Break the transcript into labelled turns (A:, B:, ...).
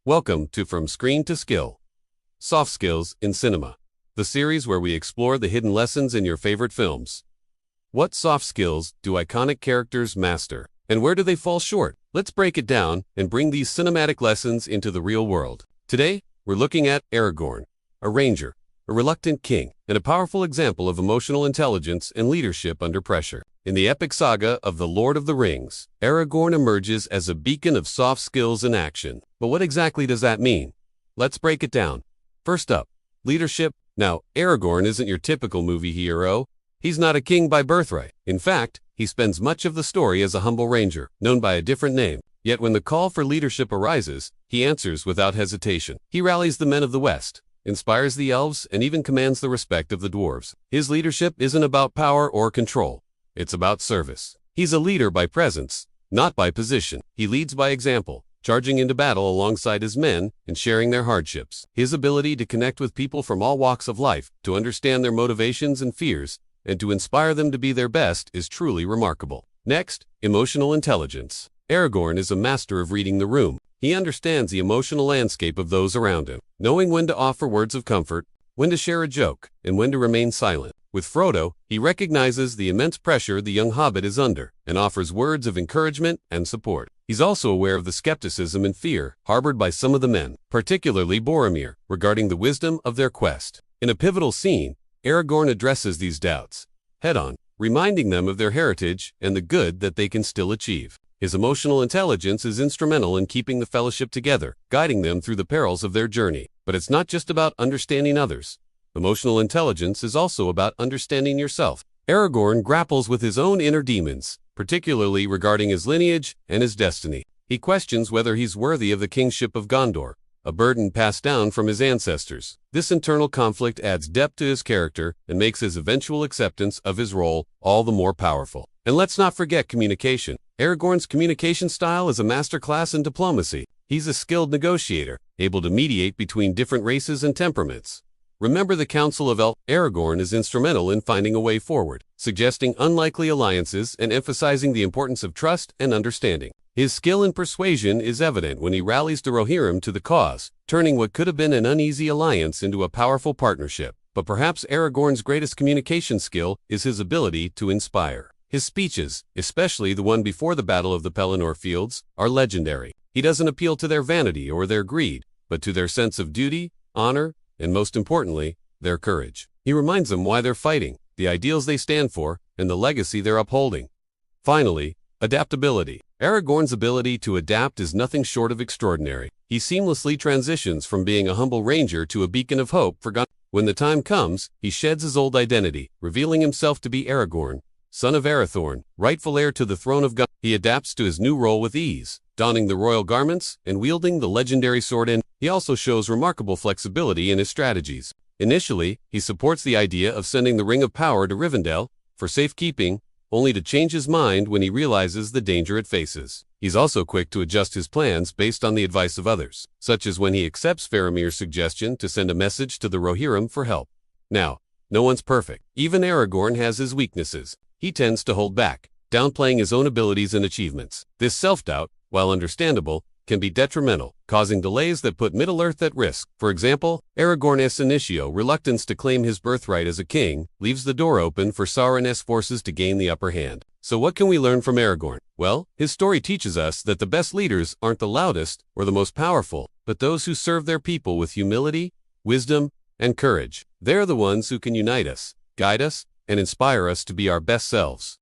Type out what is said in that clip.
A: Welcome to From Screen to Skill, Soft Skills in Cinema, the series where we explore the hidden lessons in your favorite films. What soft skills do iconic characters master, and where do they fall short? Let's break it down and bring these cinematic lessons into the real world. Today, we're looking at Aragorn, a ranger, a reluctant king, and a powerful example of emotional intelligence and leadership under pressure. In the epic saga of The Lord of the Rings, Aragorn emerges as a beacon of soft skills in action. But what exactly does that mean? Let's break it down. First up, leadership. Now, Aragorn isn't your typical movie hero. He's not a king by birthright. In fact, he spends much of the story as a humble ranger, known by a different name. Yet when the call for leadership arises, he answers without hesitation. He rallies the men of the West, inspires the elves, and even commands the respect of the dwarves. His leadership isn't about power or control. It's about service. He's a leader by presence, not by position. He leads by example, charging into battle alongside his men and sharing their hardships. His ability to connect with people from all walks of life, to understand their motivations and fears, and to inspire them to be their best is truly remarkable. Next, emotional intelligence. Aragorn is a master of reading the room. He understands the emotional landscape of those around him, knowing when to offer words of comfort, when to share a joke, and when to remain silent. With Frodo, he recognizes the immense pressure the young hobbit is under and offers words of encouragement and support. He's also aware of the skepticism and fear harbored by some of the men, particularly Boromir, regarding the wisdom of their quest. In a pivotal scene, Aragorn addresses these doubts head-on, reminding them of their heritage and the good that they can still achieve. His emotional intelligence is instrumental in keeping the fellowship together, guiding them through the perils of their journey. But it's not just about understanding others. Emotional intelligence is also about understanding yourself. Aragorn grapples with his own inner demons, particularly regarding his lineage and his destiny. He questions whether he's worthy of the kingship of Gondor, a burden passed down from his ancestors. This internal conflict adds depth to his character and makes his eventual acceptance of his role all the more powerful. And let's not forget communication. Aragorn's communication style is a masterclass in diplomacy. He's a skilled negotiator, able to mediate between different races and temperaments. Remember the Council of Aragorn is instrumental in finding a way forward, suggesting unlikely alliances and emphasizing the importance of trust and understanding. His skill in persuasion is evident when he rallies the Rohirrim to the cause, turning what could have been an uneasy alliance into a powerful partnership. But perhaps Aragorn's greatest communication skill is his ability to inspire. His speeches, especially the one before the Battle of the Pelennor Fields, are legendary. He doesn't appeal to their vanity or their greed, but to their sense of duty, honor, and most importantly, their courage. He reminds them why they're fighting, the ideals they stand for, and the legacy they're upholding. Finally, adaptability. Aragorn's ability to adapt is nothing short of extraordinary. He seamlessly transitions from being a humble ranger to a beacon of hope for Gondor. When the time comes, he sheds his old identity, revealing himself to be Aragorn, son of Arathorn, rightful heir to the throne of Gondor. He adapts to his new role with ease, donning the royal garments and wielding the legendary sword. And he also shows remarkable flexibility in his strategies. Initially, he supports the idea of sending the Ring of Power to Rivendell for safekeeping, only to change his mind when he realizes the danger it faces. He's also quick to adjust his plans based on the advice of others, such as when he accepts Faramir's suggestion to send a message to the Rohirrim for help. Now, no one's perfect. Even Aragorn has his weaknesses. He tends to hold back, downplaying his own abilities and achievements. This self-doubt, while understandable, can be detrimental, causing delays that put Middle-earth at risk. For example, Aragorn's initio reluctance to claim his birthright as a king leaves the door open for Sauron's forces to gain the upper hand. So what can we learn from Aragorn? Well, his story teaches us that the best leaders aren't the loudest or the most powerful, but those who serve their people with humility, wisdom, and courage. They're the ones who can unite us, guide us, and inspire us to be our best selves.